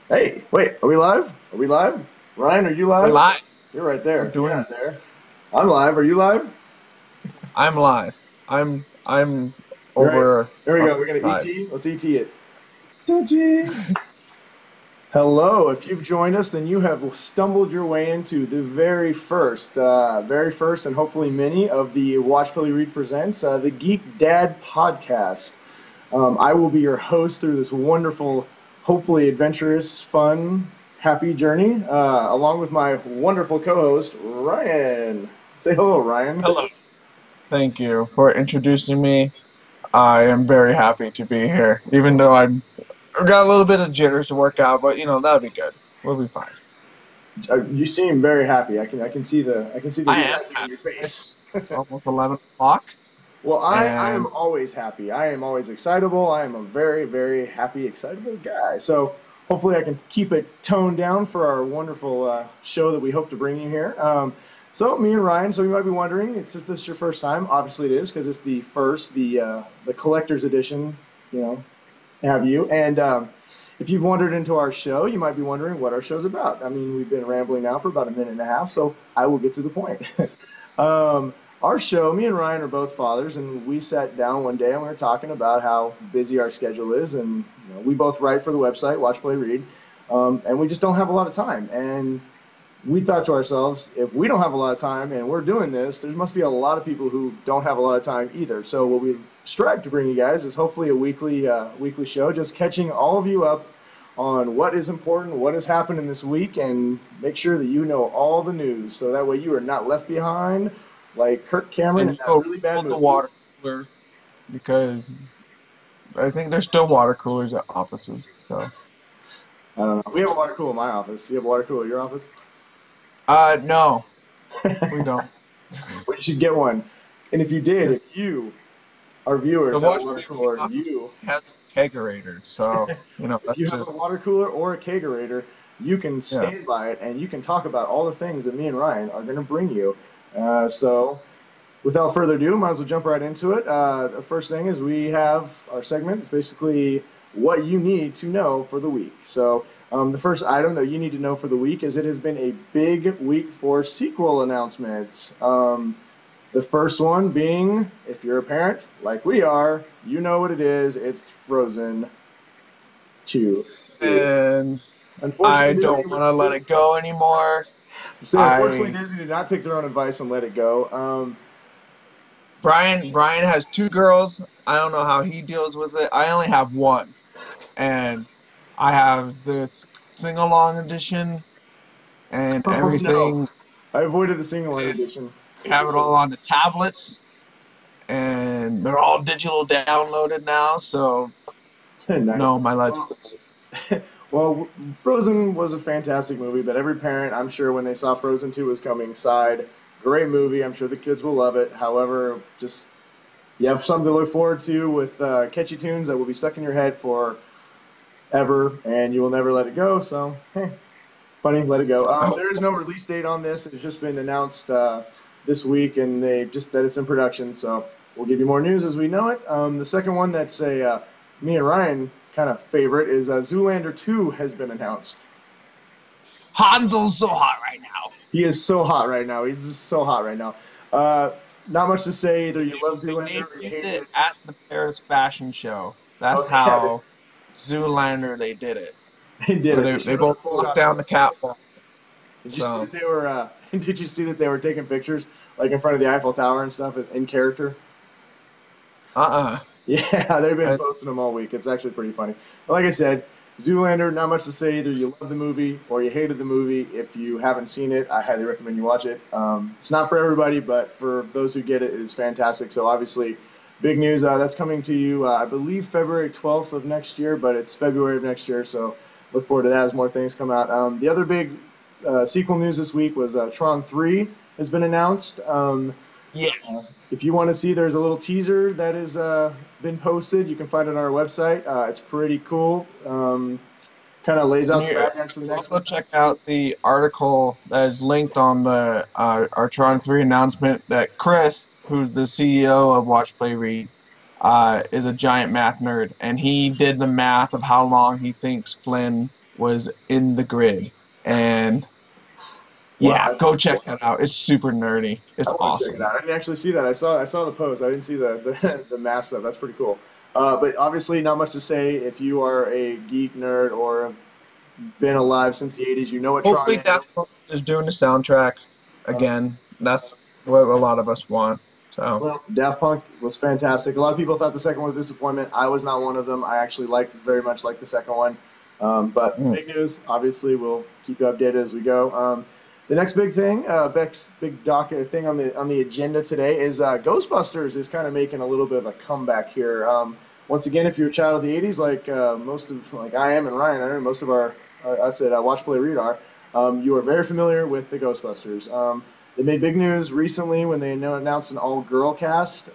Hey, wait, are we live? Are we live? Ryan, are you We're live? live. You're right We're there. You're doing not this. there. I'm live. Are you live? I'm live. I'm You're right. over There we on go. We're the gonna side. ET. Let's ET it. Touchy. Hello. If you've joined us, then you have stumbled your way into the very first, and hopefully many of the Watch Play Read presents the Geek Dad podcast. I will be your host through this wonderful, hopefully adventurous, fun, happy journey, along with my wonderful co-host Ryan. Say hello, Ryan. Hello. Thank you for introducing me. I am very happy to be here, even though I've got a little bit of jitters to work out, but that'll be good. We'll be fine. You seem very happy. I can see the I am excitement in happy. your face. It's almost 11 o'clock, Well, I am and always happy. I am always excitable. I am a very, very happy, excitable guy. So hopefully I can keep it toned down for our wonderful show that we hope to bring you here. So me and Ryan. So you might be wondering, if this is your first time. Obviously it is because it's the first, the collector's edition. You know, have you? And if you've wandered into our show, you might be wondering what our show's about. I mean, we've been rambling now for about a minute and a half, so I will get to the point. Our show, me and Ryan are both fathers, and we sat down one day and we were talking about how busy our schedule is, and we both write for the website, Watch, Play, Read, and we just don't have a lot of time. And we thought to ourselves, if we don't have a lot of time and we're doing this, there must be a lot of people who don't have a lot of time either. So what we strive to bring you guys is hopefully a weekly show, just catching all of you up on what is important, what has happened in this week, and make sure that you know all the news, so that way you are not left behind like Kirk Cameron and in you that go really bad fill the movie. water cooler because I think there's still water coolers at offices. So, I don't know. We have a water cooler in my office. Do you have a water cooler in your office? no, we don't. We should get one. And if you did, if you, our The viewers, have a Watch water Play Read cooler, and office you has a kegerator, so if you that's have a just water cooler or a kegerator, you can yeah. stand by it and you can talk about all the things that me and Ryan are going to bring you. So, without further ado, might as well jump right into it. The first thing is we have our segment. It's basically what you need to know for the week. So, the first item that you need to know for the week is it has been a big week for sequel announcements. The first one being, if you're a parent like we are, you know what it is. It's Frozen 2. And I Unfortunately, Disney don't want to let it go anymore. unfortunately, I Disney did not take their own advice and let it go. Brian has two girls. I don't know how he deals with it. I only have one, and I have this sing along edition and Oh no, everything. I avoided the sing-along And edition. we have it all on the tablets, and they're all digital downloaded now. So Nice. no, my life Well, sucks. well, Frozen was a fantastic movie, but every parent, I'm sure, when they saw Frozen 2 was coming, sighed. Great movie. I'm sure the kids will love it. However, just you have something to look forward to with catchy tunes that will be stuck in your head for ever, and you will never let it go. So, hey, funny, let it go. I hope There is no that's release date on this. It's just been announced this week, and they just that it's in production. So we'll give you more news as we know it. The second one that's a me and Ryan kind of favorite is Zoolander 2 has been announced. Hanzo's so hot right now. He is so hot right now. He's just so hot right now. Uh, Not much to say. Either you love They Zoolander or you debuted hate it it. at the Paris Fashion Show. That's Oh yeah, how Zoolander they did it. they did Where it. they, They they showed up both in full walked costume. down the catwalk. Did you see So that they were? Did you see that they were taking pictures like in front of the Eiffel Tower and stuff in character? uh-uh. Yeah, they've been I, posting them all week. It's actually pretty funny. But like I said, Zoolander, not much to say. Either you love the movie or you hated the movie. If you haven't seen it, I highly recommend you watch it. It's not for everybody, but for those who get it, it is fantastic. So obviously, big news. That's coming to you, I believe, February 12th of next year, but it's February of next year. So look forward to that as more things come out. The other big sequel news this week was Tron 3 has been announced. yes. If you want to see, there's a little teaser that has been posted. You can find it on our website. It's pretty cool. Kind of lays And out the bad guys for the next also one. check out the article that is linked on the our Tron 3 announcement that Chris, who's the CEO of Watch Play Read, is a giant math nerd, and he did the math of how long he thinks Flynn was in the grid. And yeah, Wow, go check that out. It's super nerdy. I It's want to check it awesome. out. I didn't actually see that. I saw the post. I didn't see the mask stuff. That's pretty cool. But obviously, not much to say. If you are a geek nerd or have been alive since the '80s, you know what Tron Hopefully, is. Daft Punk is doing the soundtrack Uh, again. That's what a lot of us want. So, well, Daft Punk was fantastic. A lot of people thought the second one was a disappointment. I was not one of them. I actually very much liked the second one. But mm. big news. Obviously, we'll keep you updated as we go. The next big thing, big docket thing on the agenda today is Ghostbusters is kind of making a little bit of a comeback here. Once again, if you're a child of the '80s, like I am and Ryan are, most of our us at Watch Play Read are, you are very familiar with the Ghostbusters. They made big news recently when they announced an all-girl cast,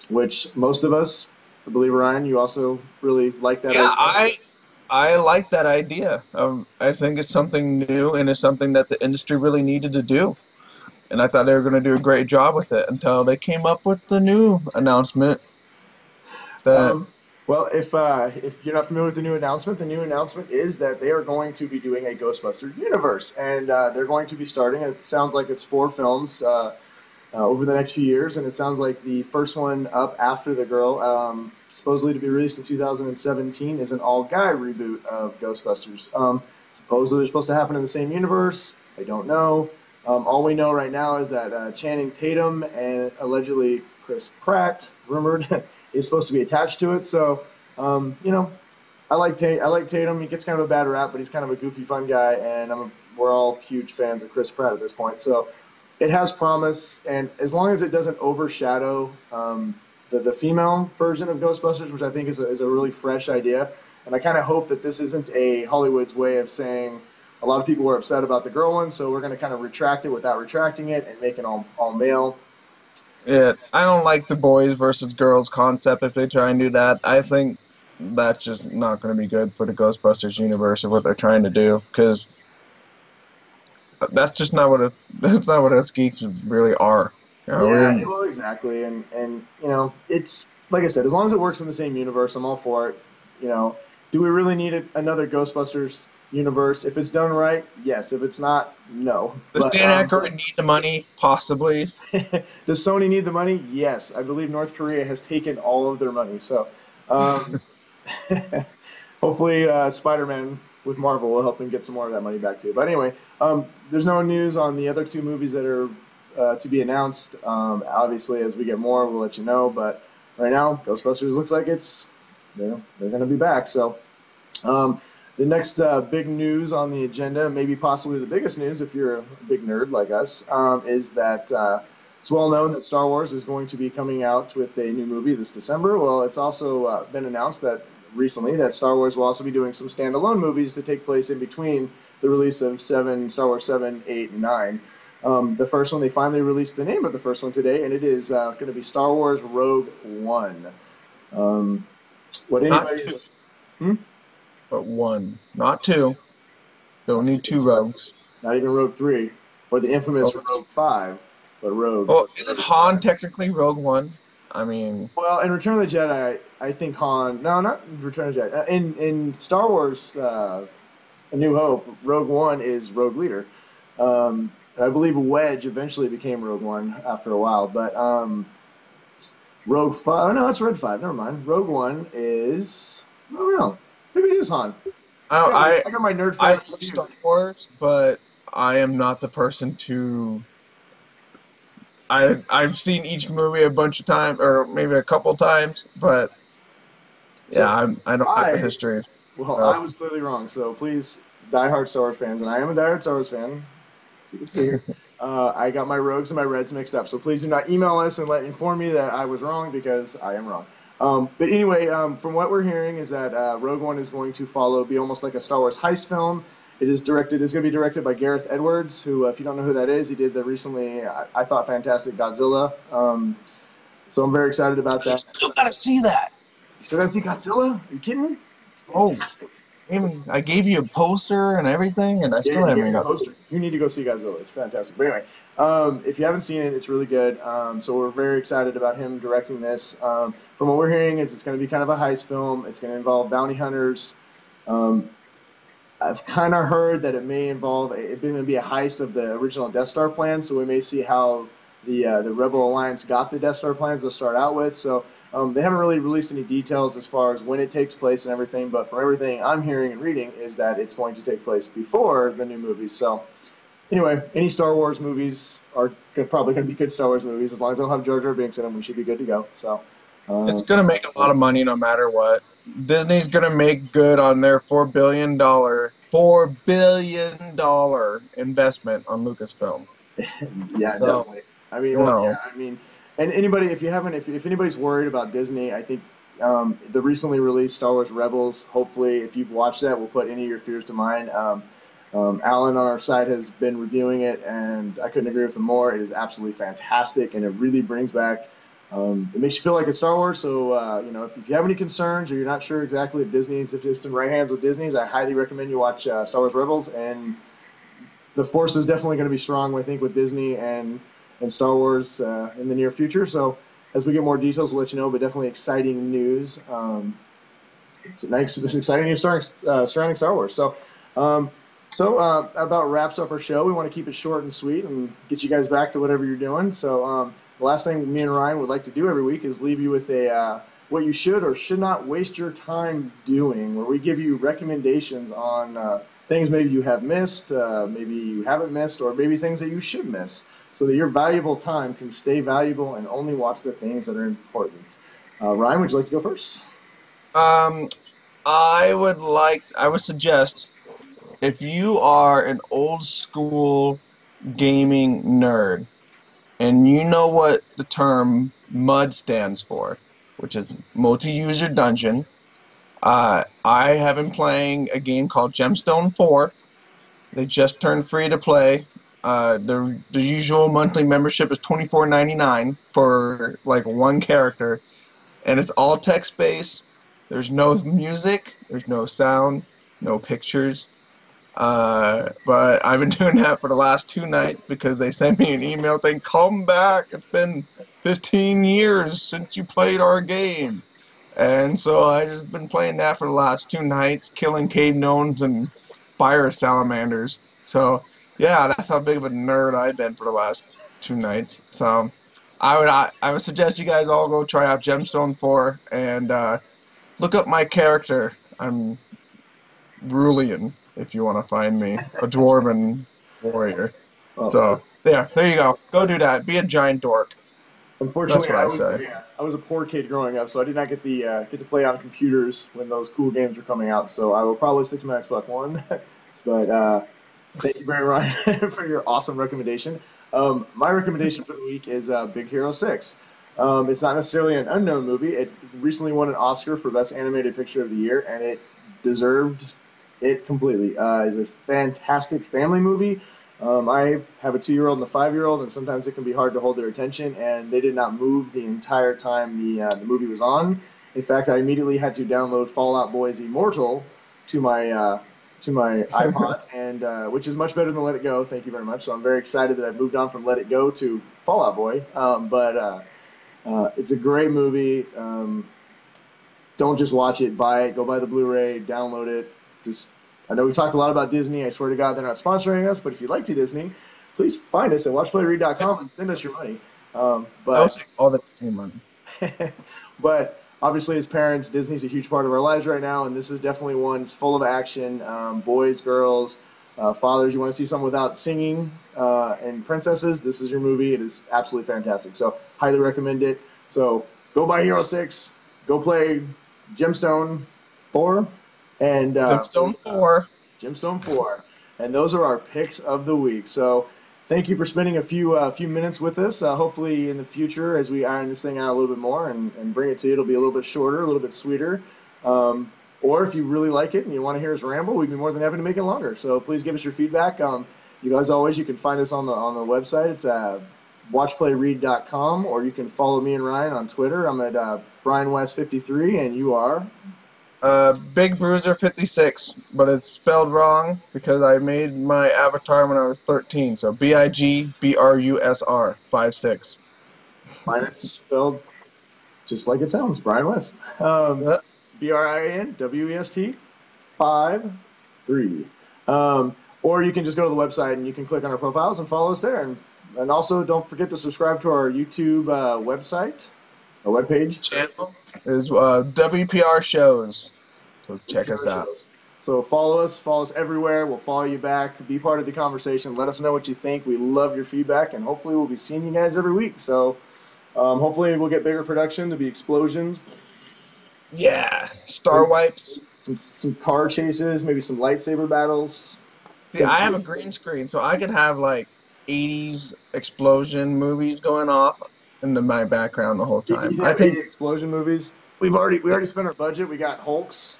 which most of us, I believe, Ryan, you also really like that Yeah, idea. I like that idea. I think it's something new and it's something that the industry really needed to do. And I thought they were going to do a great job with it until they came up with the new announcement that Um, well, if you're not familiar with the new announcement is that they are going to be doing a Ghostbusters universe, and they're going to be starting. It sounds like it's 4 films over the next few years, and it sounds like the first one up after the girl, supposedly to be released in 2017, is an all-guy reboot of Ghostbusters. Supposedly they're supposed to happen in the same universe. I don't know. All we know right now is that Channing Tatum and allegedly Chris Pratt, rumored, is supposed to be attached to it. So, I like Tatum. He gets kind of a bad rap, but he's kind of a goofy, fun guy, and we're all huge fans of Chris Pratt at this point. So it has promise, and as long as it doesn't overshadow the female version of Ghostbusters, which I think is a really fresh idea, and I kind of hope that this isn't a Hollywood's way of saying a lot of people were upset about the girl one, so we're going to kind of retract it without retracting it and make it all male. I don't like the boys versus girls concept if they try and do that. I think that's just not going to be good for the Ghostbusters universe of what they're trying to do because that's just not what that's not what us geeks really are. You know, Yeah, we're well, exactly, and it's like I said, as long as it works in the same universe, I'm all for it. You know, do we really need another Ghostbusters universe? If it's done right, yes. If it's not, no. does But Dan Aykroyd need the money? Possibly. does Sony need the money? Yes. I believe North Korea has taken all of their money. So, um, hopefully, Spider-Man with Marvel will help them get some more of that money back too. But anyway, there's no news on the other 2 movies that are to be announced. Obviously, as we get more, we'll let you know. But right now, Ghostbusters looks like they're going to be back. So um, the next big news on the agenda, maybe possibly the biggest news if you're a big nerd like us, is that it's well known that Star Wars is going to be coming out with a new movie this December. Well, it's also been announced that recently that Star Wars will also be doing some standalone movies to take place in between the release of Star Wars 7, 8, and 9. The first one, they finally released the name of the first one today, and it is going to be Star Wars Rogue One. Um, what Not anybody two, is. Hmm? but one. Not two. Don't need two Excuse me. rogues. Not even Rogue 3, or the infamous Oh, Rogue 5, but Rogue. well, isn't Han technically Rogue One? I mean, Well, in Return of the Jedi, I think Han. No, not Return of the Jedi. In Star Wars, A New Hope, Rogue One is Rogue Leader. I believe Wedge eventually became Rogue One after a while, but Rogue Five. Oh no, that's Red Five. Never mind. Rogue One is. I don't know. Maybe it is Han. I I got my nerd I facts love Star confused. Wars, but I am not the person to. I've seen each movie a bunch of times, or maybe a couple times, but yeah, So I don't have the I history. I So was clearly wrong. So please, diehard Star Wars fans, and I am a diehard Star Wars fan, as you can see here. I got my rogues and my reds mixed up. So please do not email us and inform me that I was wrong because I am wrong. But anyway, from what we're hearing is that Rogue One is going to be almost like a Star Wars heist film. It's going to be directed by Gareth Edwards, who, if you don't know who that is, he did the recently, I thought, fantastic Godzilla. So I'm very excited about you that. still gotta see that. You still got to see Godzilla? Are you kidding? It's Oh, fantastic. I gave you a poster and everything, and I Yeah, still you gave haven't me a got to see poster. it. You need to go see Godzilla. It's fantastic. But anyway, if you haven't seen it, it's really good. So we're very excited about him directing this. From what we're hearing, is it's going to be kind of a heist film. It's going to involve bounty hunters. Um, I've kind of heard that it may involve it's going to be a heist of the original Death Star plan, so we may see how the Rebel Alliance got the Death Star plans to start out with. So they haven't really released any details as far as when it takes place and everything, but from everything I'm hearing and reading is that it's going to take place before the new movies. So anyway, any Star Wars movies are probably going to be good Star Wars movies as long as they don't have Jar Jar Binks in them. We should be good to go. So. It's Uh, gonna make a lot of money no matter what. Disney's gonna make good on their $4 billion investment on Lucasfilm. Yeah, So, definitely. I mean, you well, yeah, know, I mean, and anybody, if you haven't, if anybody's worried about Disney, I think the recently released Star Wars Rebels, hopefully, if you've watched that, will put any of your fears to mind. Alan on our side has been reviewing it, and I couldn't agree with him more. It is absolutely fantastic, and it really brings back. It makes you feel like it's Star Wars. So, if you have any concerns or you're not sure exactly if it's in right hands with Disney's, I highly recommend you watch Star Wars Rebels, and the force is definitely going to be strong, I think, with Disney and Star Wars in the near future. So as we get more details, we'll let you know. But definitely exciting news. It's exciting news surrounding Star Wars. So about wraps up our show. We want to keep it short and sweet and get you guys back to whatever you're doing. So the last thing me and Ryan would like to do every week is leave you with a what you should or should not waste your time doing, where we give you recommendations on things maybe you have missed, maybe you haven't missed, or maybe things that you should miss, so that your valuable time can stay valuable and only watch the things that are important. Ryan, would you like to go first? um, I would suggest if you are an old school gaming nerd and you know what the term MUD stands for, which is multi-user dungeon. I have been playing a game called Gemstone 4. They just turned free to play. The usual monthly membership is $24.99 for like one character, and it's all text based. There's no music, there's no sound, no pictures. But I've been doing that for the last 2 nights because they sent me an email saying, "Come back! It's been 15 years since you played our game." And so I just been playing that for the last 2 nights, killing cave gnomes and fire salamanders. So yeah, that's how big of a nerd I've been for the last 2 nights. So I would suggest you guys all go try out Gemstone 4 and look up my character. I'm Rulian, if you want to find me, a dwarven warrior. Well, So there you go. Go do that. Be a giant dork. That's unfortunately, what I say. I was a poor kid growing up, so I did not get to play on computers when those cool games were coming out. So I will probably stick to my Xbox One. But thank you very much for your awesome recommendation. My recommendation for the week is Big Hero 6. It's not necessarily an unknown movie. It recently won an Oscar for Best Animated Picture of the Year, and it deserved it completely. It's a fantastic family movie. I have a 2-year-old and a 5-year-old, and sometimes it can be hard to hold their attention. And they did not move the entire time the movie was on. In fact, I immediately had to download Fallout Boy's Immortal to my iPod, and which is much better than Let It Go. Thank you very much. So I'm very excited that I've moved on from Let It Go to Fallout Boy. But it's a great movie. Don't just watch it. Buy it. Go buy the Blu-ray. Download it. Just I know we've talked a lot about Disney. I swear to God, they're not sponsoring us. But if you like to Disney, please find us at watchplayread.com It's and send us your money. I would But take all the Disney money. but obviously, as parents, Disney's a huge part of our lives right now, and this is definitely one. It's full of action. Boys, girls, fathers. You want to see something without singing and princesses? This is your movie. It is absolutely fantastic. So highly recommend it. So go buy Hero 6. Go play Gemstone 4 and Gemstone 4. Gemstone 4. And those are our picks of the week. So thank you for spending a few minutes with us. Hopefully in the future, as we iron this thing out a little bit more and bring it to you, it'll be a little bit shorter, a little bit sweeter. Or if you really like it and you want to hear us ramble, we'd be more than happy to make it longer. So please give us your feedback. As always, you can find us on the website. It's watchplayread.com, or you can follow me and Ryan on Twitter. I'm at BrianWest53, and you are. Big Bruiser 56, but it's spelled wrong because I made my avatar when I was 13. So BIGBRUSR 56. Mine is spelled just like it sounds, Brian West. Uh, BRIANWEST 5. 3. Or you can just go to the website and you can click on our profiles and follow us there. And also, don't forget to subscribe to our YouTube website, our webpage. Channel is WPR shows. So check us out. Shows. So follow us everywhere. We'll follow you back. Be part of the conversation. Let us know what you think. We love your feedback, and hopefully we'll be seeing you guys every week. So hopefully we'll get bigger production to be explosions, Yeah, Star Wipes. some car chases, maybe some lightsaber battles. See, I have a green screen, so I could have like 80s explosion movies going off in my background the whole time. He's I have 80 think. explosion movies. We already spent our budget. We got Hulks,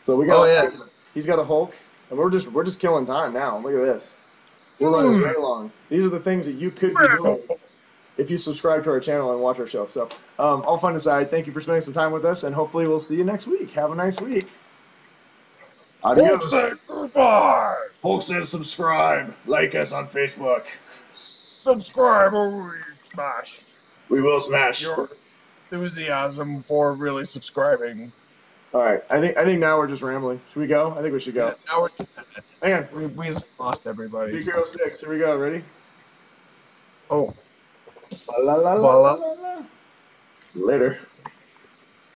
so we Oh got yes. he's got a Hulk, and we're just killing time now. Look at this. We're running Mm. way long. These are the things that you could be doing if you subscribe to our channel and watch our show. So, all fun aside, thank you for spending some time with us, and hopefully we'll see you next week. Have a nice week. Hulk Adios. said goodbye. Hulk says subscribe. Like us on Facebook. Subscribe or we smash We will smash. your enthusiasm for really subscribing. All right. I think now we're just rambling. Should we go? I think we should Yeah, go. now Hang on. we just lost everybody. Big Hero 6. Here we go. Ready? Oh, La la la la voila. la la. Later.